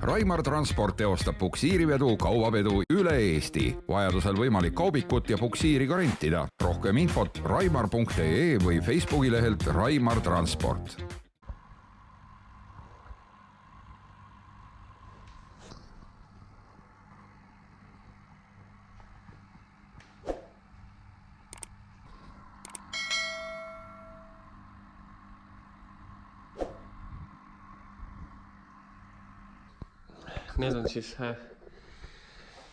Raimar Transport teostab puksiirivedu, kaubavedu üle Eesti. Vajadusel võimalik kaubikut ja puksiiri ka rentida. Rohkem infot raimar.ee või Facebooki lehelt Raimar Transport. Need on siis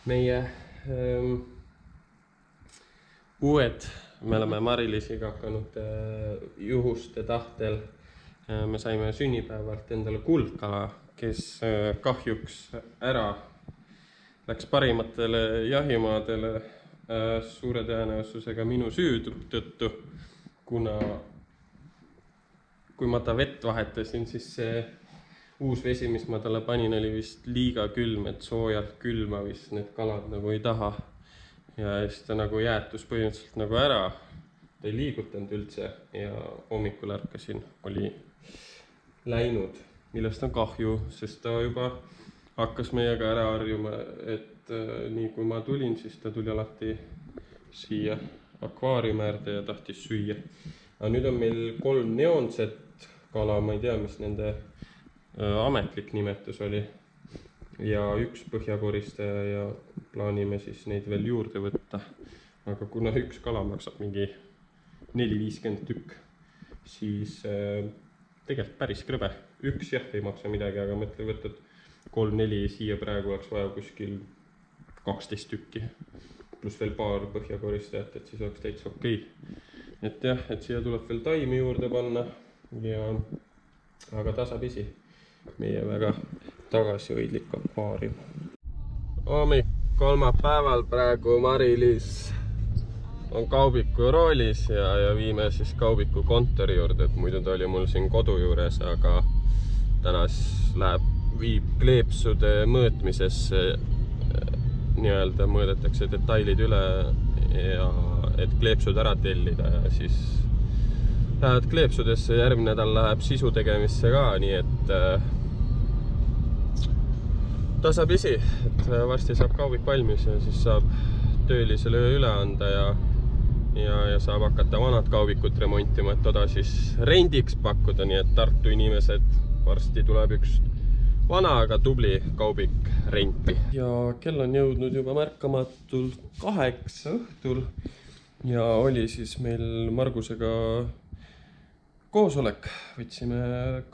meie uued, me oleme Marilisiga hakanud juhuste tahtel. Me saime sünnipäevalt endale kuldkala, kes kahjuks ära läks parimatele jahimaadele suure tõenäosusega minu süü tõttu, kuna kui ma ta vett vahetasin, siis see uus vesi, mis ma talle panin, oli vist liiga külm, et soojalt külma vist need kalad nagu ei taha. Ja siis ta nagu jäätus põhimõtteliselt nagu ära. Ta ei liigutanud üldse ja hommikul ärkasin, oli läinud, millest on kahju, sest ta juba hakkas meiega ära harjuma, et nii kui ma tulin, siis ta tuli alati siia akvaariumi äärde ja tahtis süüa. Aga nüüd on meil 3 neonset kala, ma ei tea, mis nende ametlik nimetus oli ja 1 põhjakoristaja ja plaanime siis neid veel juurde võtta. Aga kuna 1 kala maksab mingi 4,50 tükk, siis tegelikult päris krõbe. 1 jah ei maksa midagi, aga mõtle võtad 3-4 siia praegu oleks vaja kuskil 12 tükki. Plus veel paar põhjakoristajat, et siis oleks täitsa okei. Et jah, et siia tuleb veel taimi juurde panna ja aga tasapisi. Meie väga tagasihoidlik akvaarium. Hommik kolmapäeval praegu Marilis on kaubiku roolis ja viime siis kaubiku kontori juurde, et muidu ta oli mul siin kodu juures, aga täna viib kleepsude mõõtmisesse, nii-öelda mõõdetakse detailid üle ja et kleepsud ära tellida ja siis lähevad kleepsudesse, järgmine nädal läheb sisu tegemisse ka, nii et tasapisi, et varsti saab kaubik valmis ja siis saab töölisele üle anda ja saab hakata vanad kaubikut remontima, et toda siis rendiks pakkuda, nii et Tartu inimesed varsti tuleb 1 vana, aga tubli kaubik renti. Ja kell on jõudnud juba märkamatult 8 õhtul ja oli siis meil Margusega koosolek, võtsime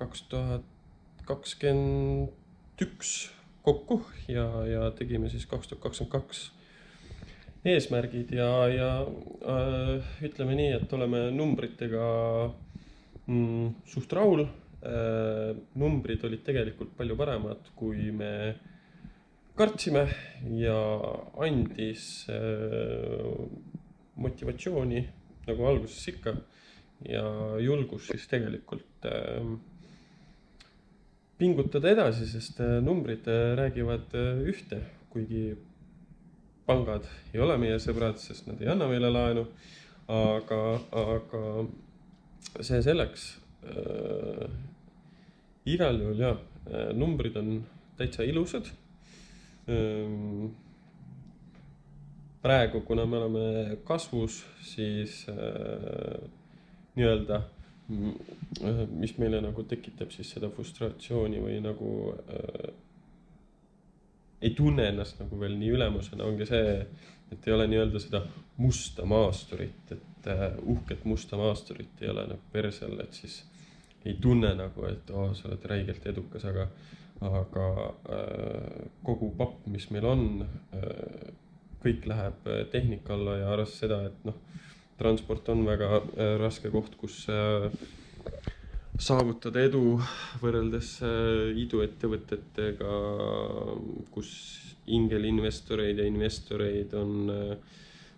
2021 kokku ja tegime siis 2022 eesmärgid ja ütleme nii, et oleme numbritega suht rahul. Numbrid olid tegelikult palju paremad, kui me kartsime ja andis motivatsiooni nagu alguses ikka. Ja julgus siis tegelikult pingutada edasi, sest numbrid räägivad ühte, kuigi pangad ei ole meie sõbrad, sest nad ei anna meile laenu, aga see selleks. Igal juhul jah, numbrid on täitsa ilusad. Praegu, kuna me oleme kasvus, siis nii-öelda, mis meile nagu tekitab siis seda frustratsiooni või nagu ei tunne ennast nagu veel nii ülemusena, ongi see, et ei ole nii-öelda seda musta maasturit, et uhket musta maasturit ei ole nagu persel, et siis ei tunne nagu, et sa oled räigelt edukas, aga kogu papp, mis meil on, kõik läheb tehnika alla ja arvestades seda, et transport on väga raske koht, kus saavutada edu võrreldes iduettevõtetega, kus ingelinvestoreid ja investoreid on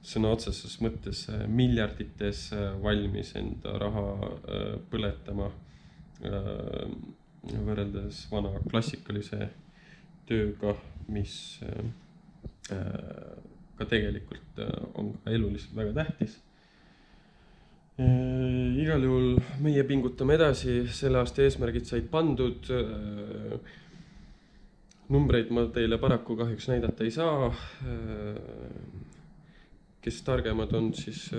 sõna otseses mõttes miljardites valmis enda raha põletama võrreldes vana klassikalise tööga, mis ka tegelikult on eluliselt väga tähtis. Igal juhul meie pingutame edasi, selle aasta eesmärgid said pandud. Numbreid ma teile paraku kahjuks näidata ei saa. Kes targemad on, siis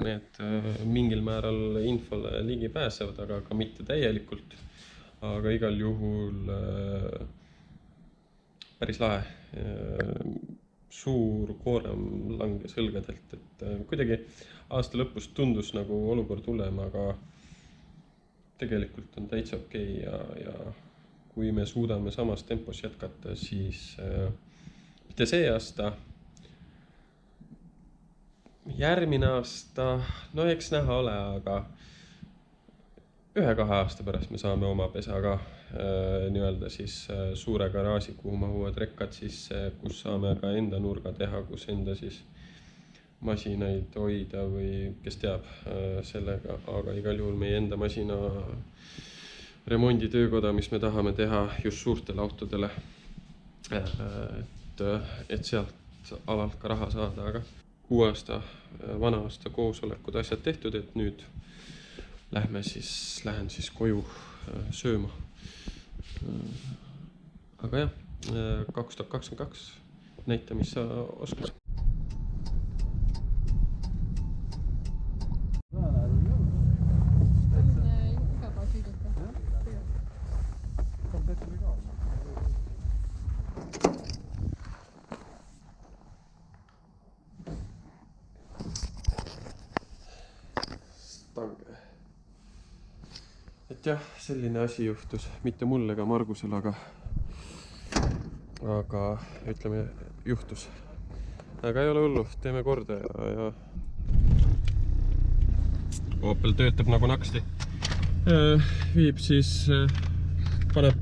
need mingil määral infole ligi pääsevad, aga ka mitte täielikult. Aga igal juhul päris lahe. Suur koorem langes õlgadelt, et kuidagi aasta lõpus tundus nagu olukord hullem, aga tegelikult on täitsa okei ja kui me suudame samas tempos jätkata, siis mitte see aasta, järgmine aasta, no eks näha ole, aga 1-2 aasta pärast me saame oma pesa ka nii-öelda siis suure garaaži, kuhu mahuvad rekkad sisse, kus saame ka enda nurga teha, kus enda siis masinaid hoida või kes teab sellega, aga igal juhul meie enda masina remonditöökoda, mis me tahame teha just suurtele autodele, et sealt alalt ka raha saada, aga uue aasta, vana aasta koosolekud asjad tehtud, et nüüd lähen siis koju sööma. Aga jah, 2022 näita, mis sa oskad. Stange. Et jah, selline asi juhtus, mitte mul ega Margusel, aga ütleme, juhtus. Aga ei ole hullu, teeme korda ja Opel töötab nagu naksti. Viib siis, paneb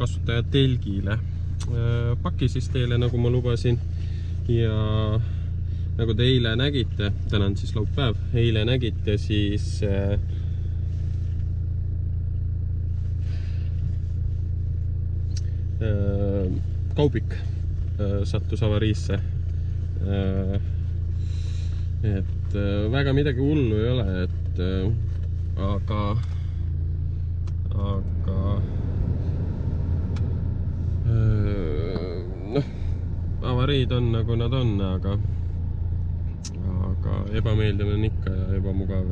kasutaja telgile paki siis teile, nagu ma lubasin, ja nagu te eile nägite, täna on siis laupäev, eile nägite, siis kaubik sattus avariisse. Et väga midagi hullu ei ole, et aga noh, avariid on nagu nad on, aga ebameeldiv on ikka ja ebamugav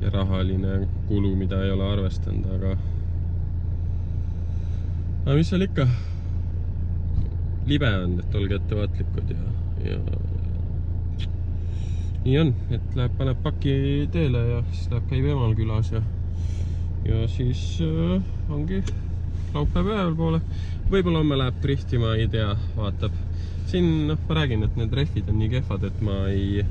ja rahaline kulu, mida ei ole arvestanud, aga mis seal ikka? Libe on, et olge ettevaatlikud ja nii on, et paneb paki teele ja siis läheb käib emal külas ja siis ongi laupäev ühel poole. Võib-olla homme läheb driftima, ei tea, vaatab. Siin ma räägin, et need rehvid on nii kehvad, et ma ei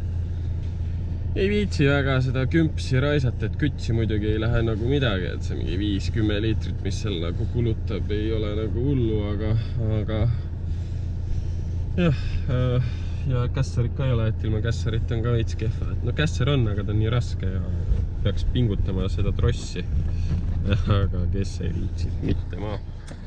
viitsi väga seda kümpsi raisata, et kütsi muidugi ei lähe nagu midagi, et see mingi 5-10 liitrit, mis seal nagu kulutab, ei ole nagu hullu, aga jah, ja kässarit ka ei ole, et ilma kässarit on ka veits kehva, et no kässar on, aga ta on nii raske ja peaks pingutama seda trossi, aga kes ei viitsi, mitte ma.